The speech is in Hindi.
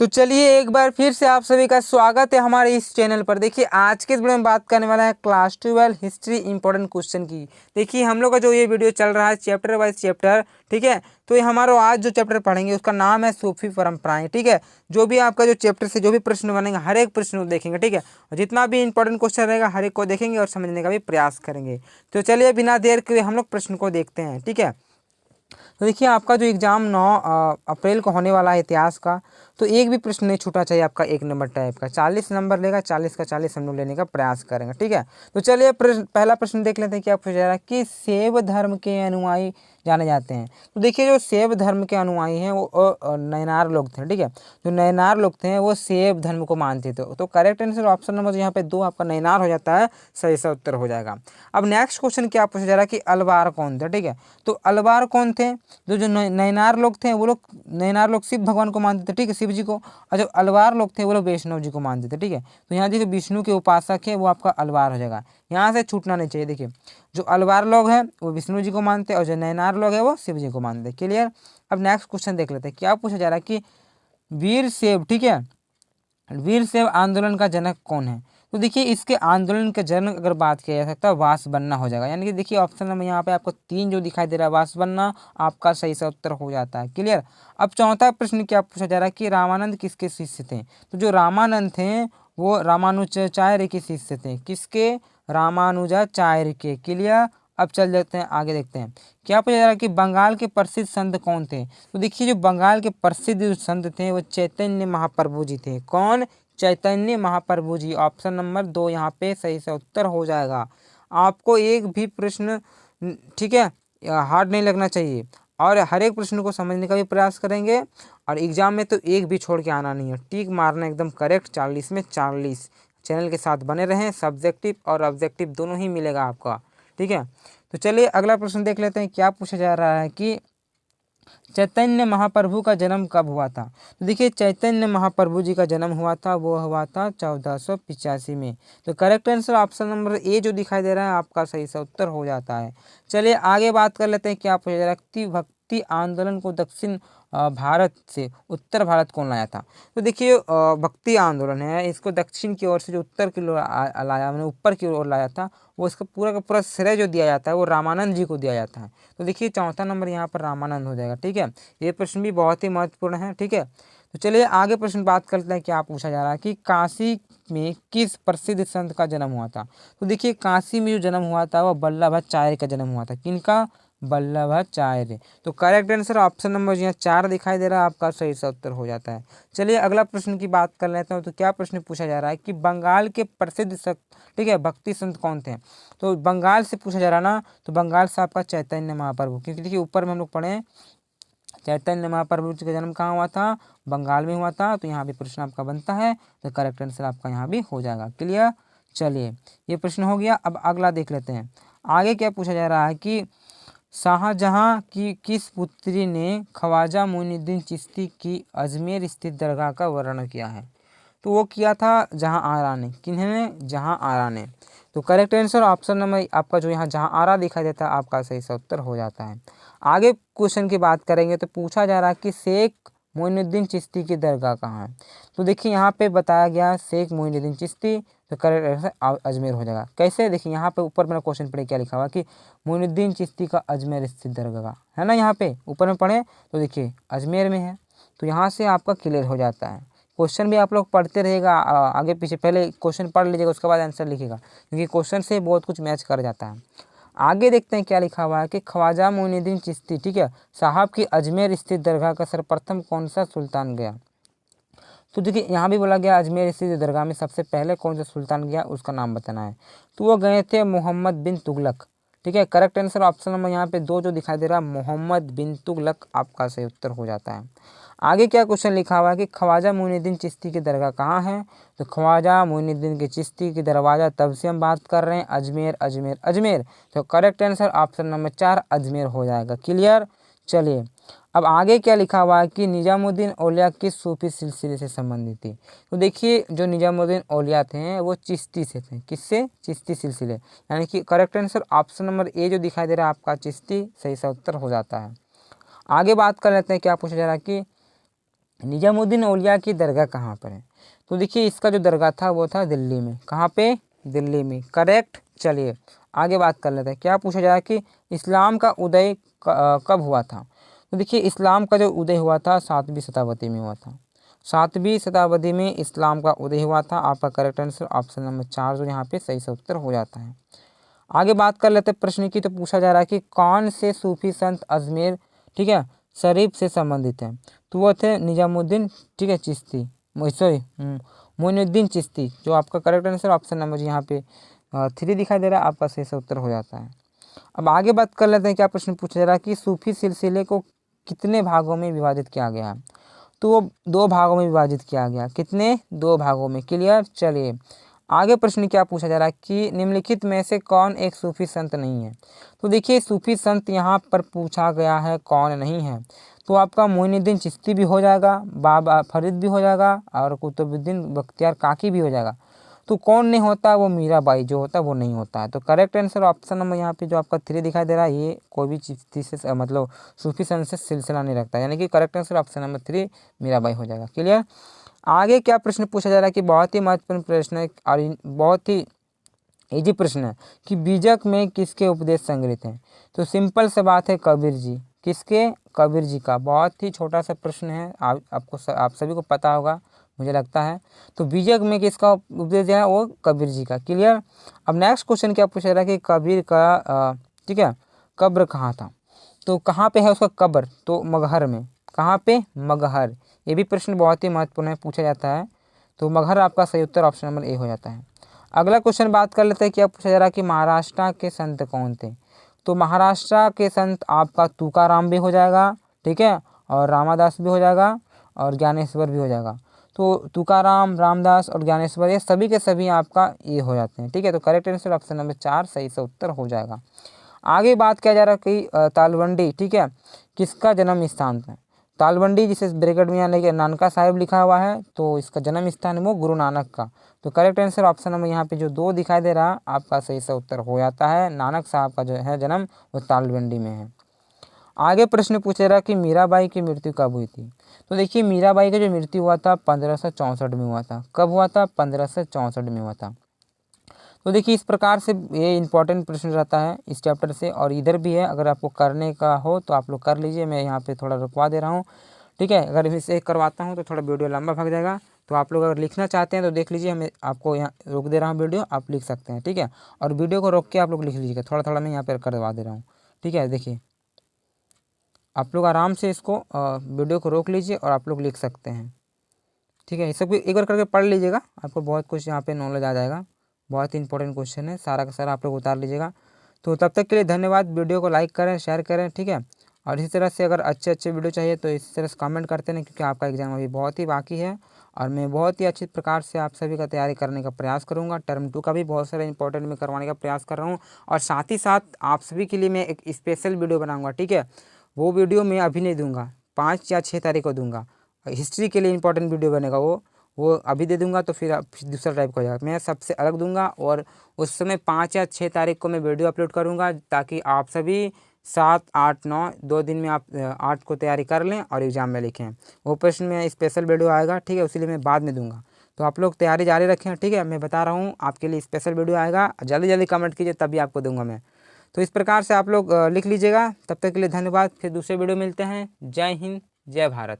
तो चलिए एक बार फिर से आप सभी का स्वागत है हमारे इस चैनल पर। देखिए आज के इस वीडियो में बात करने वाला है क्लास 12 हिस्ट्री इंपॉर्टेंट क्वेश्चन की। देखिए हम लोग का जो ये वीडियो चल रहा है चैप्टर वाइज चैप्टर, ठीक है। तो ये हमारा आज जो चैप्टर पढ़ेंगे उसका नाम है सूफी परंपराएं, ठीक है। जो भी आपका जो चैप्टर से जो भी प्रश्न बनेंगे हर एक प्रश्न को देखेंगे, ठीक है। और जितना भी इंपॉर्टेंट क्वेश्चन रहेगा हर एक को देखेंगे और समझने का भी प्रयास करेंगे। तो चलिए बिना देर के हम लोग प्रश्न को देखते हैं, ठीक है। तो देखिए आपका जो एग्ज़ाम 9 अप्रैल को होने वाला है इतिहास का, तो एक भी प्रश्न नहीं छूटा चाहिए आपका 1 नंबर टाइप का। 40 नंबर लेगा, 40 का 40 हम लोग लेने का प्रयास करेंगे, ठीक है। तो चलिए पहला प्रश्न देख लेते हैं। क्या पूछा जा रहा है कि शैव धर्म के अनुयायी जाने जाते हैं। तो देखिए जो शैव धर्म के अनुयायी हैं वो नयनार लोग थे, ठीक है। जो नयनार लोग थे वो शैव धर्म को मानते थे। तो करेक्ट आंसर ऑप्शन नंबर यहाँ पे 2 आपका नयनार हो जाता है, सही सा उत्तर हो जाएगा। अब नेक्स्ट क्वेश्चन क्या पूछा जा रहा है कि अलवार कौन थे, ठीक है। तो अलवार कौन थे? जो जो नयनार लोग थे वो लोग, नयनार लोग शिव भगवान को मानते थे, ठीक है, शिव जी को। और जो अलवार लोग थे वो लोग वैष्णव जी को मानते थे, ठीक है। तो यहाँ देखिए विष्णु के उपासक है वो आपका अलवार हो जाएगा, यहाँ से छूटना नहीं चाहिए। देखिए जो अलवार लोग हैं वो विष्णु जी को मानते हैं और जो नयनार लोग हैं वो शिव जी को मानते हैं। क्लियर। अब नेक्स्ट क्वेश्चन देख लेते हैं। क्या पूछा जा रहा है कि वीरशैव, ठीक है, वीरशैव आंदोलन का जनक कौन है। तो देखिए इसके आंदोलन के जनक अगर बात किया जा सकता है वासबन्ना हो जाएगा। यानी कि देखिए ऑप्शन नंबर यहाँ पे आपको 3 जो दिखाई दे रहा है वासबन्ना आपका सही सा उत्तर हो जाता है। क्लियर। अब चौथा प्रश्न क्या पूछा जा रहा है कि रामानंद किसके शिष्य थे। तो जो रामानंद थे वो रामानुजाचार्य के शिष्य थे। किसके? रामानुजाचार्य के। क्लियर। अब चल जाते हैं आगे, देखते हैं क्या पूछा जा रहा है कि बंगाल के प्रसिद्ध संत कौन थे। तो देखिए जो बंगाल के प्रसिद्ध जो संत थे वो चैतन्य महाप्रभु जी थे। कौन? चैतन्य महाप्रभु जी। ऑप्शन नंबर 2 यहाँ पे सही से उत्तर हो जाएगा। आपको एक भी प्रश्न, ठीक है, हार्ड नहीं लगना चाहिए और हर एक प्रश्न को समझने का भी प्रयास करेंगे। और एग्जाम में तो एक भी छोड़ के आना नहीं है, टिक मारना एकदम करेक्ट, 40 में 40। चैनल के साथ बने रहें, सब्जेक्टिव और ऑब्जेक्टिव दोनों ही मिलेगा आपका, ठीक है। तो चलिए अगला प्रश्न देख लेते हैं। क्या पूछा जा रहा है कि चैतन्य महाप्रभु का जन्म कब हुआ था। तो देखिए चैतन्य महाप्रभु जी का जन्म हुआ था, वो हुआ था 1485 में। तो correct answer option number A जो दिखाई दे रहा है आपका सही सा उत्तर हो जाता है। चलिए आगे बात कर लेते हैं। क्या पूछा जा रहा है भक्ति आंदोलन को दक्षिण भारत से उत्तर भारत कौन लाया था। तो देखिए भक्ति आंदोलन है, इसको दक्षिण की ओर से जो उत्तर की ओर लाया, मैंने ऊपर की ओर लाया था, वो इसका पूरा का पूरा श्रेय जो दिया जाता है वो रामानंद जी को दिया जाता है। तो देखिए चौथा नंबर यहाँ पर रामानंद हो जाएगा, ठीक है। ये प्रश्न भी बहुत ही महत्वपूर्ण है, ठीक है। तो चलिए आगे प्रश्न बात करते हैं। क्या पूछा जा रहा है कि काशी में किस प्रसिद्ध संत का जन्म हुआ था। तो देखिए काशी में जो जन्म हुआ था वो वल्लभाचार्य का जन्म हुआ था। किनका? वल्लभाचार्य। तो करेक्ट आंसर ऑप्शन नंबर यहाँ 4 दिखाई दे रहा है आपका सही सा उत्तर हो जाता है। चलिए अगला प्रश्न की बात कर लेते हैं। तो क्या प्रश्न पूछा जा रहा है कि बंगाल के प्रसिद्ध ठीक है भक्ति संत कौन थे। तो बंगाल से पूछा जा रहा ना, तो बंगाल से आपका चैतन्य महाप्रभु, क्योंकि देखिए ऊपर में हम लोग पढ़े चैतन्य महाप्रभु जी का जन्म कहाँ हुआ था? बंगाल में हुआ था। तो यहाँ भी प्रश्न आपका बनता है, तो करेक्ट आंसर आपका यहाँ भी हो जाएगा। क्लियर। चलिए ये प्रश्न हो गया। अब अगला देख लेते हैं। आगे क्या पूछा जा रहा है कि शाहजहां की किस पुत्री ने ख्वाजा मोइनुद्दीन चिश्ती की अजमेर स्थित दरगाह का वर्णन किया है। तो वो किया था जहां आरा ने। किन्होंने? जहां आरा ने। तो करेक्ट आंसर ऑप्शन नंबर आपका जो यहाँ जहां आरा दिखाई देता है आपका सही सा उत्तर हो जाता है। आगे क्वेश्चन की बात करेंगे तो पूछा जा रहा है कि शेख मोइनुद्दीन चिश्ती की दरगाह कहाँ है। तो देखिए यहाँ पे बताया गया शेख मोइनुद्दीन चिश्ती, तो करेक्ट आंसर अजमेर हो जाएगा। कैसे? देखिए यहाँ पे ऊपर मेरा क्वेश्चन पढ़े क्या लिखा हुआ कि मोइनुद्दीन चिश्ती का अजमेर स्थित दरगाह है ना, यहाँ पे ऊपर में पढ़े तो देखिए अजमेर में है। तो यहाँ से आपका क्लियर हो जाता है। क्वेश्चन भी आप लोग पढ़ते रहेगा, आगे पीछे पहले क्वेश्चन पढ़ लीजिएगा उसके बाद आंसर लिखिएगा, क्योंकि क्वेश्चन से बहुत कुछ मैच कर जाता है। आगे देखते हैं क्या लिखा हुआ है कि ख्वाजा मोइनुद्दीन चिश्ती, ठीक है, साहब की अजमेर स्थित दरगाह का सर्वप्रथम कौन सा सुल्तान गया। तो देखिए यहाँ भी बोला गया अजमेर स्थित दरगाह में सबसे पहले कौन सा सुल्तान गया उसका नाम बताना है। तो वो गए थे मोहम्मद बिन तुगलक, ठीक है। करेक्ट आंसर ऑप्शन नंबर यहाँ पे 2 जो दिखाई दे रहा है मोहम्मद बिन तुगलक आपका सही उत्तर हो जाता है। आगे क्या क्वेश्चन लिखा हुआ है कि ख्वाजा मोइनुद्दीन चिश्ती की दरगाह कहाँ है। तो ख्वाजा मोइनुद्दीन के चिश्ती की दरवाज़ा, तब से हम बात कर रहे हैं अजमेर अजमेर अजमेर। तो correct answer option number 4 Ajmer हो जाएगा। क्लियर। चलिए अब आगे क्या लिखा हुआ है कि निजामुद्दीन औलिया किस सूफी सिलसिले से संबंधित थी। तो देखिए जो निजामुद्दीन औलिया थे वो चिश्ती से थे। किससे? चिश्ती सिलसिले, यानी कि correct answer option number A जो दिखाई दे रहा है आपका चिश्ती सही सा उत्तर हो जाता है। आगे बात कर लेते हैं। क्या पूछा जा रहा है कि निजामुद्दीन औलिया की दरगाह कहाँ पर है? तो देखिए इसका जो दरगाह था वो था दिल्ली में। कहाँ पे? दिल्ली में। करेक्ट। चलिए आगे बात कर लेते हैं। क्या पूछा जाए कि इस्लाम का उदय कब हुआ था? तो देखिए इस्लाम का जो उदय हुआ था 7वीं शताब्दी में हुआ था। 7वीं शताब्दी में इस्लाम का उदय हुआ था। आपका करेक्ट आंसर ऑप्शन नंबर 4 जो यहाँ पे सही से उत्तर हो जाता है। आगे बात कर लेते हैं प्रश्न की। तो पूछा जा रहा है कि कौन से सूफी संत अजमेर, ठीक है, शरीफ से संबंधित हैं? तो वो थे निजामुद्दीन, ठीक है, चिश्ती, सॉरी मोइनुद्दीन चिश्ती। जो आपका करेक्ट आंसर ऑप्शन नंबर यहाँ पे 3 दिखाई दे रहा है, आपका सही से उत्तर हो जाता है। अब आगे बात कर लेते हैं। क्या प्रश्न पूछा जा रहा है कि सूफी सिलसिले को कितने भागों में विभाजित किया गया है? तो वो 2 भागों में विभाजित किया गया। कितने? 2 भागों में। क्लियर। चलिए आगे प्रश्न क्या पूछा जा रहा है कि निम्नलिखित में से कौन एक सूफी संत नहीं है? तो देखिए सूफी संत यहाँ पर पूछा गया है कौन नहीं है। तो आपका मोइनुद्दीन चिश्ती भी हो जाएगा, बाबा फरीद भी हो जाएगा, और कुतुबुद्दीन बख्तियार काकी भी हो जाएगा। तो कौन नहीं होता? वो मीराबाई जो होता है वो नहीं होता है। तो करेक्ट आंसर ऑप्शन नंबर यहाँ पे जो आपका 3 दिखाई दे रहा है, ये कोई भी चिश्ती से मतलब सूफी संत से सिलसिला नहीं रखता, यानी कि correct answer option number 3 Mirabai हो जाएगा। क्लियर। आगे क्या प्रश्न पूछा जा रहा है कि बहुत ही महत्वपूर्ण प्रश्न है और बहुत ही इजी प्रश्न है कि बीजक में किसके उपदेश संग्रहित हैं? तो सिंपल सा बात है, कबीर जी। किसके? कबीर जी का। बहुत ही छोटा सा प्रश्न है, आप सभी को पता होगा मुझे लगता है। तो बीजक में किसका उपदेश है? वो कबीर जी का। क्लियर। अब नेक्स्ट क्वेश्चन क्या पूछा जा रहा है कि कबीर का ठीक है कब्र कहाँ था? तो कहाँ पे है उसका कब्र? तो मगहर में। कहाँ पे? मगहर। ये भी प्रश्न बहुत ही महत्वपूर्ण है, पूछा जाता है। तो मगहर आपका सही उत्तर ऑप्शन नंबर ए हो जाता है। अगला क्वेश्चन बात कर लेते हैं। क्या पूछा जा रहा है कि महाराष्ट्र के संत कौन थे? तो महाराष्ट्र के संत आपका तुकाराम भी हो जाएगा, ठीक है, और रामदास भी हो जाएगा, और ज्ञानेश्वर भी हो जाएगा। तो तुकाराम, रामदास और ज्ञानेश्वर ये सभी के सभी आपका ये हो जाते हैं, ठीक है। तो करेक्ट आंसर ऑप्शन नंबर 4 सही से उत्तर हो जाएगा। आगे बात किया जा रहा है कि तालवंडी, ठीक है, किसका जन्म स्थान था? तालवंडी जिसे ब्रैकेट में यानी कि नानका साहिब लिखा हुआ है, तो इसका जन्म स्थान है वो गुरु नानक का। तो करेक्ट आंसर ऑप्शन नंबर यहाँ पे जो 2 दिखाई दे रहा है, आपका सही से उत्तर हो जाता है। नानक साहब का जो है जन्म वो तालवंडी में है। आगे प्रश्न पूछे रहा कि मीराबाई की मृत्यु कब हुई थी? तो देखिए मीराबाई का जो मृत्यु हुआ था 1564 में हुआ था। कब हुआ था? 1564 में हुआ था। तो देखिए इस प्रकार से ये इंपॉर्टेंट प्रश्न रहता है इस चैप्टर से, और इधर भी है। अगर आपको करने का हो तो आप लोग कर लीजिए, मैं यहाँ पे थोड़ा रुकवा दे रहा हूँ, ठीक है। अगर इसे करवाता हूँ तो थोड़ा वीडियो लंबा भाग जाएगा। तो आप लोग अगर लिखना चाहते हैं तो देख लीजिए, मैं आपको यहाँ रोक दे रहा हूँ वीडियो, आप लिख सकते हैं, ठीक है। और वीडियो को रोक के आप लोग लिख लीजिएगा, थोड़ा थोड़ा मैं यहाँ पर करवा दे रहा हूँ, ठीक है। देखिए आप लोग आराम से इसको वीडियो को रोक लीजिए और आप लोग लिख सकते हैं, ठीक है। सब एक बार करके पढ़ लीजिएगा, आपको बहुत कुछ यहाँ पे नॉलेज आ जाएगा। बहुत ही इंपॉर्टेंट क्वेश्चन है, सारा का सारा आप लोग उतार लीजिएगा। तो तब तक के लिए धन्यवाद। वीडियो को लाइक करें, शेयर करें, ठीक है। और इसी तरह से अगर अच्छे अच्छे वीडियो चाहिए तो इसी तरह से कमेंट करते हैं, क्योंकि आपका एग्ज़ाम अभी बहुत ही बाकी है और मैं बहुत ही अच्छी प्रकार से आप सभी का तैयारी करने का प्रयास करूँगा। टर्म 2 का भी बहुत सारा इंपॉर्टेंट में करवाने का प्रयास कर रहा हूँ, और साथ ही साथ आप सभी के लिए मैं एक स्पेशल वीडियो बनाऊँगा, ठीक है। वो वीडियो मैं अभी नहीं दूँगा, 5 या 6 तारीख को दूँगा। हिस्ट्री के लिए इंपॉर्टेंट वीडियो बनेगा, वो अभी दे दूंगा तो फिर दूसरा टाइप का हो जाएगा। मैं सबसे अलग दूंगा, और उस समय 5 या 6 तारीख को मैं वीडियो अपलोड करूंगा, ताकि आप सभी 7, 8, 9 2 दिन में आप 8 को तैयारी कर लें और एग्ज़ाम में लिखें। वो प्रश्न में स्पेशल वीडियो आएगा, ठीक है, उसीलिए मैं बाद में दूंगा। तो आप लोग तैयारी जारी रखें, ठीक है। मैं बता रहा हूँ आपके लिए स्पेशल वीडियो आएगा, जल्दी जल्दी कमेंट कीजिए तभी आपको दूंगा मैं। तो इस प्रकार से आप लोग लिख लीजिएगा। तब तक के लिए धन्यवाद। फिर दूसरे वीडियो मिलते हैं। जय हिंद, जय भारत।